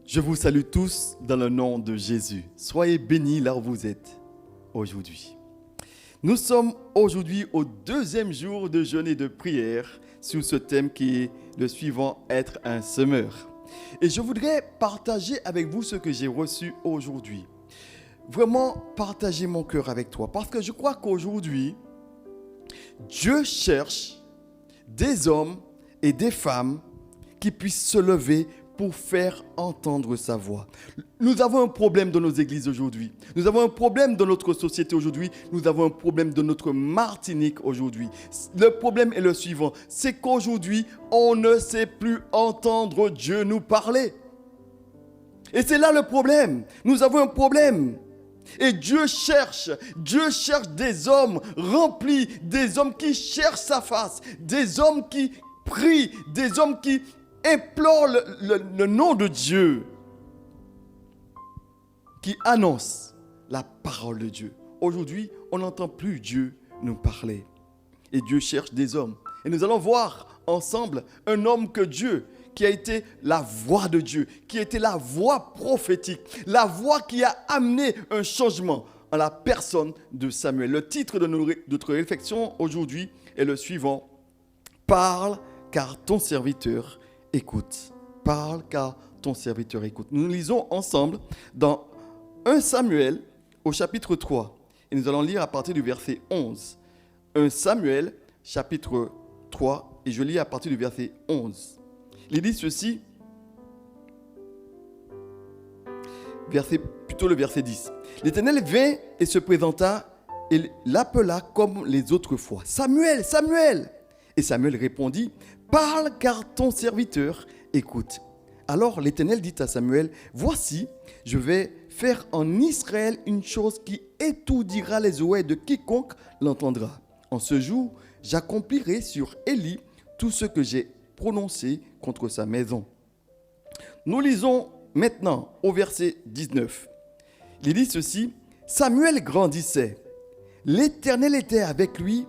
Je vous salue tous dans le nom de Jésus. Soyez bénis là où vous êtes aujourd'hui. Nous sommes aujourd'hui au deuxième jour de jeûne et de prière sur ce thème qui est le suivant, être un semeur. Et je voudrais partager avec vous ce que j'ai reçu aujourd'hui. Vraiment partager mon cœur avec toi parce que je crois qu'aujourd'hui, Dieu cherche des hommes et des femmes qui puissent se lever pour faire entendre sa voix. Nous avons un problème dans nos églises aujourd'hui. Nous avons un problème dans notre société aujourd'hui. Nous avons un problème dans notre Martinique aujourd'hui. Le problème est le suivant, c'est qu'aujourd'hui, on ne sait plus entendre Dieu nous parler. Et c'est là le problème. Nous avons un problème. Et Dieu cherche des hommes remplis, des hommes qui cherchent sa face, des hommes qui prient, des hommes qui implore le nom de Dieu, qui annonce la parole de Dieu. Aujourd'hui, on n'entend plus Dieu nous parler. Et Dieu cherche des hommes. Et nous allons voir ensemble un homme que Dieu, qui a été la voix de Dieu, qui a été la voix prophétique, la voix qui a amené un changement en la personne de Samuel. Le titre de notre réflexion aujourd'hui est le suivant. Parle car ton serviteur écoute. Parle car ton serviteur écoute. Nous lisons ensemble dans 1 Samuel au chapitre 3. Et nous allons lire à partir du verset 11. 1 Samuel chapitre 3 et je lis à partir du verset 11. Il dit ceci, plutôt le verset 10. L'Éternel vint et se présenta et l'appela comme les autres fois. Samuel, Samuel! Et Samuel répondit, parle car ton serviteur écoute. Alors l'Éternel dit à Samuel, voici, je vais faire en Israël une chose qui étourdira les oreilles de quiconque l'entendra. En ce jour, j'accomplirai sur Élie tout ce que j'ai prononcé contre sa maison. Nous lisons maintenant au verset 19. Il dit ceci, Samuel grandissait, l'Éternel était avec lui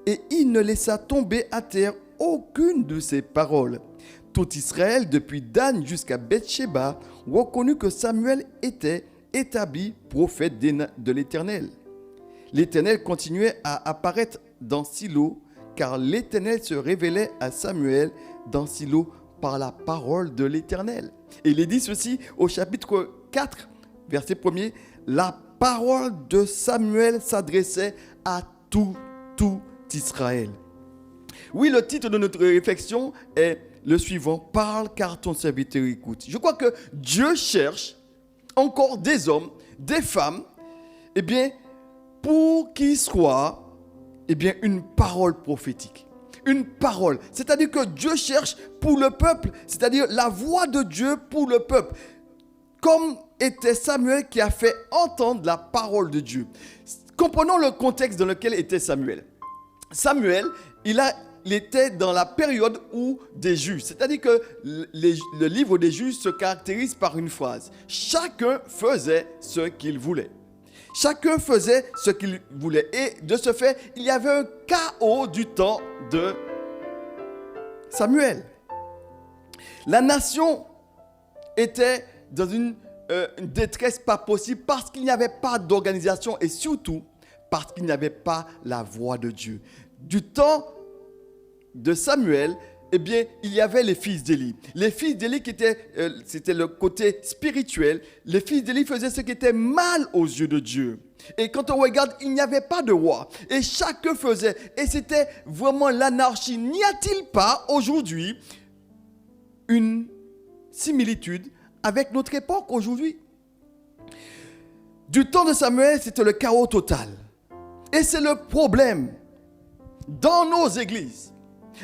et il ne laissa tomber à terre aucune de ses paroles. Tout Israël, depuis Dan jusqu'à Beth-Sheba, reconnut que Samuel était établi prophète de l'Éternel. L'Éternel continuait à apparaître dans Silo, car l'Éternel se révélait à Samuel dans Silo par la parole de l'Éternel. Et il est dit ceci au chapitre 4, verset 1er, la parole de Samuel s'adressait à tout Israël. Oui, le titre de notre réflexion est le suivant, parle car ton serviteur écoute. Je crois que Dieu cherche encore des hommes, des femmes, pour qu'ils soient une parole prophétique. Une parole, c'est-à-dire que Dieu cherche pour le peuple, c'est-à-dire la voix de Dieu pour le peuple. Comme était Samuel qui a fait entendre la parole de Dieu. Comprenons le contexte dans lequel était Samuel. Samuel, il était dans la période où des juges, c'est-à-dire que le livre des juges se caractérise par une phrase. Chacun faisait ce qu'il voulait. Chacun faisait ce qu'il voulait. Et de ce fait, il y avait un chaos du temps de Samuel. La nation était dans une détresse pas possible parce qu'il n'y avait pas d'organisation et surtout parce qu'il n'y avait pas la voix de Dieu. Du temps de Samuel, il y avait les fils d'Élie. Les fils d'Élie c'était le côté spirituel. Les fils d'Élie faisaient ce qui était mal aux yeux de Dieu. Et quand on regarde, il n'y avait pas de roi. Et chacun faisait. Et c'était vraiment l'anarchie. N'y a-t-il pas aujourd'hui une similitude avec notre époque aujourd'hui? Du temps de Samuel, c'était le chaos total. Et c'est le problème dans nos églises.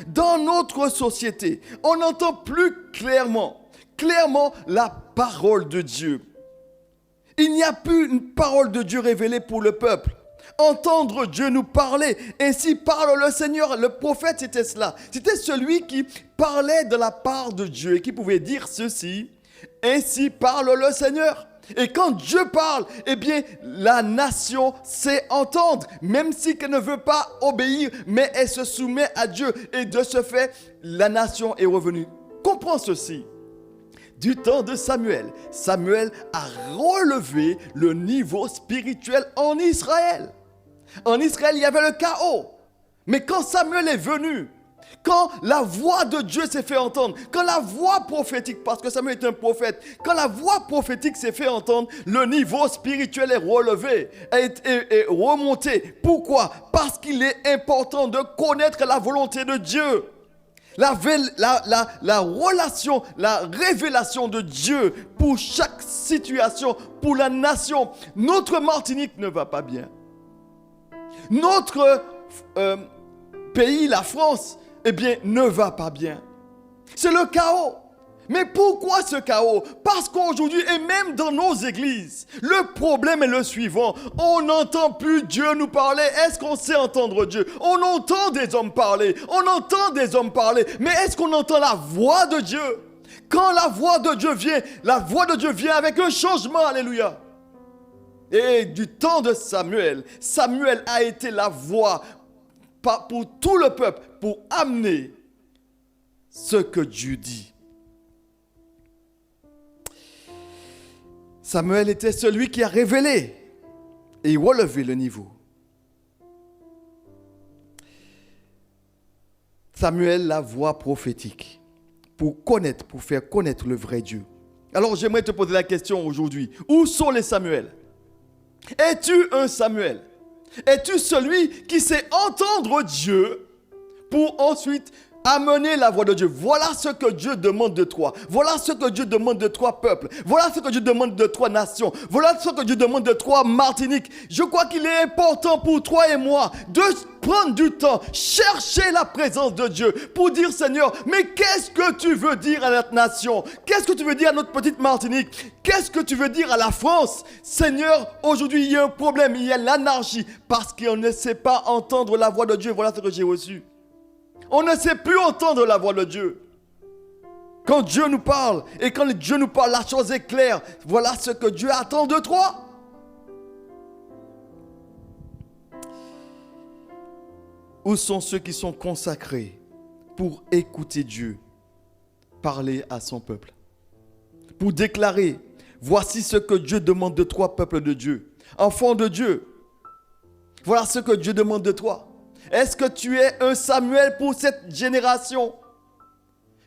Dans notre société, on n'entend plus clairement la parole de Dieu. Il n'y a plus une parole de Dieu révélée pour le peuple. Entendre Dieu nous parler. Ainsi parle le Seigneur. Le prophète, c'était cela. C'était celui qui parlait de la part de Dieu et qui pouvait dire ceci. Ainsi parle le Seigneur. Et quand Dieu parle, la nation sait entendre, même si elle ne veut pas obéir, mais elle se soumet à Dieu. Et de ce fait, la nation est revenue. Comprends ceci. du temps de Samuel, Samuel a relevé le niveau spirituel en Israël. En Israël, il y avait le chaos. Mais quand Samuel est venu, quand la voix de Dieu s'est fait entendre, quand la voix prophétique, parce que Samuel est un prophète, quand la voix prophétique s'est fait entendre, le niveau spirituel est relevé, est remonté. Pourquoi? Parce qu'il est important de connaître la volonté de Dieu. La relation, la révélation de Dieu pour chaque situation, pour la nation. Notre Martinique ne va pas bien. Notre pays, la France, eh bien, ne va pas bien. C'est le chaos. Mais pourquoi ce chaos? Parce qu'aujourd'hui, et même dans nos églises, le problème est le suivant. On n'entend plus Dieu nous parler. Est-ce qu'on sait entendre Dieu? On entend des hommes parler. On entend des hommes parler. Mais est-ce qu'on entend la voix de Dieu? Quand la voix de Dieu vient avec un changement. Alléluia. Et du temps de Samuel, Samuel a été la voix pour tout le peuple, pour amener ce que Dieu dit. Samuel était celui qui a révélé et relevé le niveau. Samuel, la voix prophétique, pour faire connaître le vrai Dieu. Alors j'aimerais te poser la question aujourd'hui. Où sont les Samuel? Es-tu un Samuel? Es-tu celui qui sait entendre Dieu pour ensuite amener la voix de Dieu? Voilà ce que Dieu demande de toi. Voilà ce que Dieu demande de toi, peuple. Voilà ce que Dieu demande de toi, nation. Voilà ce que Dieu demande de toi, Martinique. Je crois qu'il est important pour toi et moi de prendre du temps, chercher la présence de Dieu pour dire, Seigneur, mais qu'est-ce que tu veux dire à notre nation? Qu'est-ce que tu veux dire à notre petite Martinique? Qu'est-ce que tu veux dire à la France? Seigneur, aujourd'hui, il y a un problème, il y a l'anarchie parce qu'on ne sait pas entendre la voix de Dieu. Voilà ce que j'ai reçu. On ne sait plus entendre la voix de Dieu. Quand Dieu nous parle, et quand Dieu nous parle, la chose est claire. Voilà ce que Dieu attend de toi. Où sont ceux qui sont consacrés pour écouter Dieu parler à son peuple? Pour déclarer, voici ce que Dieu demande de toi, peuple de Dieu. Enfant de Dieu, voilà ce que Dieu demande de toi. Est-ce que tu es un Samuel pour cette génération?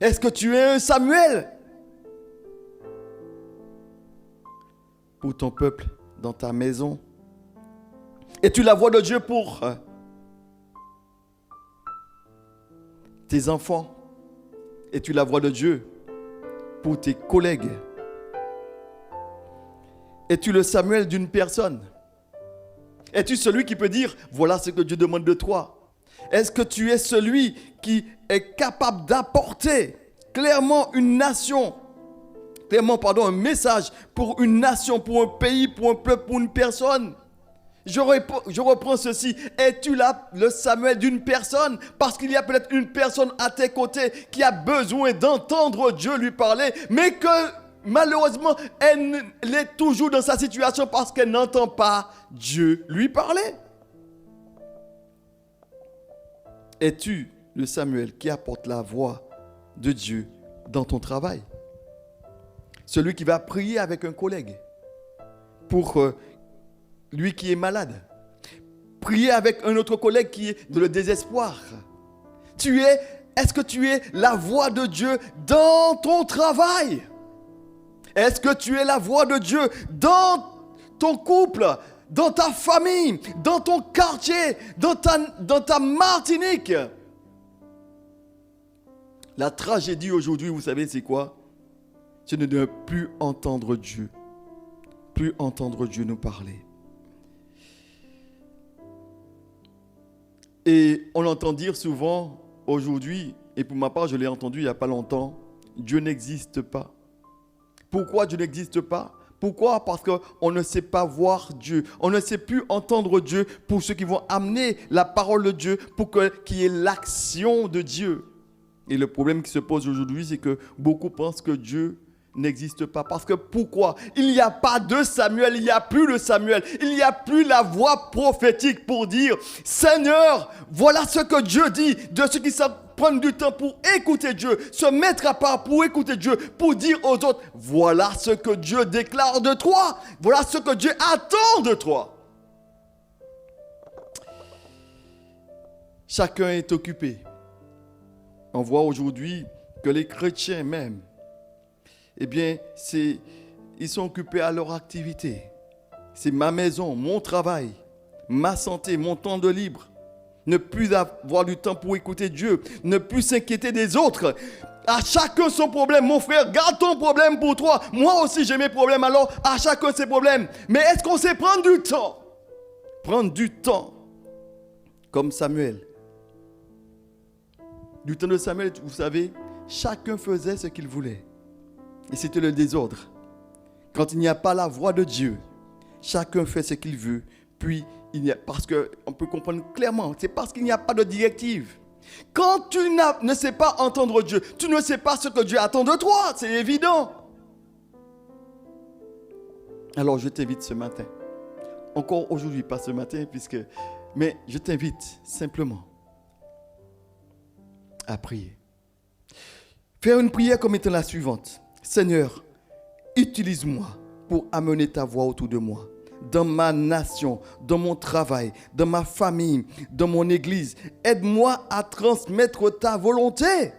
Est-ce que tu es un Samuel pour ton peuple, dans ta maison? Es-tu la voix de Dieu pour tes enfants? Es-tu la voix de Dieu pour tes collègues? Es-tu le Samuel d'une personne? Es-tu celui qui peut dire, voilà ce que Dieu demande de toi? Est-ce que tu es celui qui est capable d'apporter clairement un message pour une nation, pour un pays, pour un peuple, pour une personne? Je reprends ceci. Es-tu là le Samuel d'une personne? Parce qu'il y a peut-être une personne à tes côtés qui a besoin d'entendre Dieu lui parler, mais que malheureusement, elle est toujours dans sa situation parce qu'elle n'entend pas Dieu lui parler. Es-tu le Samuel qui apporte la voix de Dieu dans ton travail? Celui qui va prier avec un collègue pour lui qui est malade. Prier avec un autre collègue qui est dans le désespoir. Est-ce que tu es la voix de Dieu dans ton travail? Est-ce que tu es la voix de Dieu dans ton couple, dans ta famille, dans ton quartier, dans ta Martinique? La tragédie aujourd'hui, vous savez, c'est quoi? C'est de ne plus entendre Dieu. Plus entendre Dieu nous parler. Et on entend dire souvent aujourd'hui, et pour ma part, je l'ai entendu il n'y a pas longtemps, Dieu n'existe pas. Pourquoi Dieu n'existe pas? Pourquoi? Parce qu'on ne sait pas voir Dieu. On ne sait plus entendre Dieu pour ceux qui vont amener la parole de Dieu pour qu'il y ait l'action de Dieu. Et le problème qui se pose aujourd'hui, c'est que beaucoup pensent que Dieu n'existe pas. Parce que pourquoi? Il n'y a pas de Samuel, il n'y a plus le Samuel, il n'y a plus la voix prophétique pour dire « Seigneur, voilà ce que Dieu dit » de ceux qui savent prendre du temps pour écouter Dieu, se mettre à part pour écouter Dieu, pour dire aux autres « Voilà ce que Dieu déclare de toi, voilà ce que Dieu attend de toi. » Chacun est occupé. On voit aujourd'hui que les chrétiens même, eh bien, ils sont occupés à leur activité. C'est ma maison, mon travail, ma santé, mon temps de libre. Ne plus avoir du temps pour écouter Dieu, ne plus s'inquiéter des autres. À chacun son problème. Mon frère, garde ton problème pour toi. Moi aussi, j'ai mes problèmes, alors à chacun ses problèmes. Mais est-ce qu'on sait prendre du temps? Prendre du temps, comme Samuel. Du temps de Samuel, vous savez, chacun faisait ce qu'il voulait. Et c'était le désordre. Quand il n'y a pas la voix de Dieu, chacun fait ce qu'il veut. Puis, parce qu'on peut comprendre clairement, c'est parce qu'il n'y a pas de directive. Quand tu ne sais pas entendre Dieu, tu ne sais pas ce que Dieu attend de toi, c'est évident. Alors, je t'invite ce matin, encore aujourd'hui, pas ce matin, mais je t'invite simplement à prier. Faire une prière comme étant la suivante. Seigneur, utilise-moi pour amener ta voix autour de moi, dans ma nation, dans mon travail, dans ma famille, dans mon église. Aide-moi à transmettre ta volonté.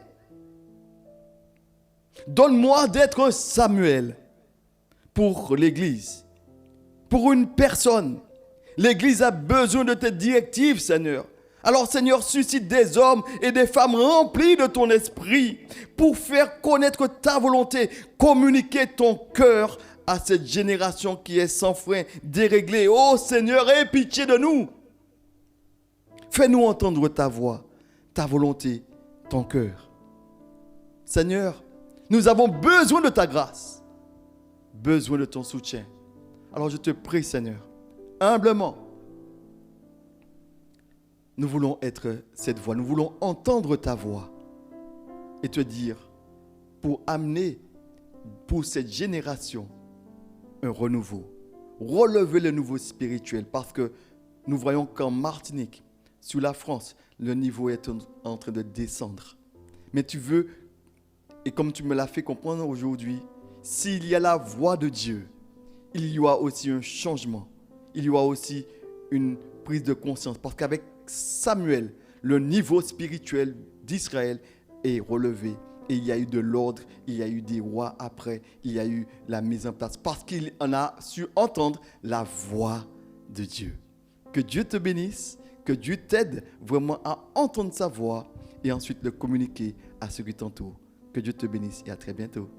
Donne-moi d'être Samuel pour l'église, pour une personne. L'église a besoin de tes directives, Seigneur. Alors, Seigneur, suscite des hommes et des femmes remplis de ton esprit pour faire connaître ta volonté, communiquer ton cœur à cette génération qui est sans frein, déréglée. Oh Seigneur, aie pitié de nous. Fais-nous entendre ta voix, ta volonté, ton cœur. Seigneur, nous avons besoin de ta grâce, besoin de ton soutien. Alors je te prie, Seigneur, humblement, nous voulons être cette voix, nous voulons entendre ta voix et te dire, pour amener pour cette génération un renouveau, relever le niveau spirituel, parce que nous voyons qu'en Martinique, sur la France, le niveau est en train de descendre. Mais tu veux, et comme tu me l'as fait comprendre aujourd'hui, s'il y a la voix de Dieu, il y aura aussi un changement, il y aura aussi une prise de conscience, parce qu'avec Samuel, le niveau spirituel d'Israël est relevé. Et il y a eu de l'ordre, il y a eu des rois après, il y a eu la mise en place. Parce qu'il en a su entendre la voix de Dieu. Que Dieu te bénisse, que Dieu t'aide vraiment à entendre sa voix et ensuite le communiquer à ceux qui t'entourent. Que Dieu te bénisse et à très bientôt.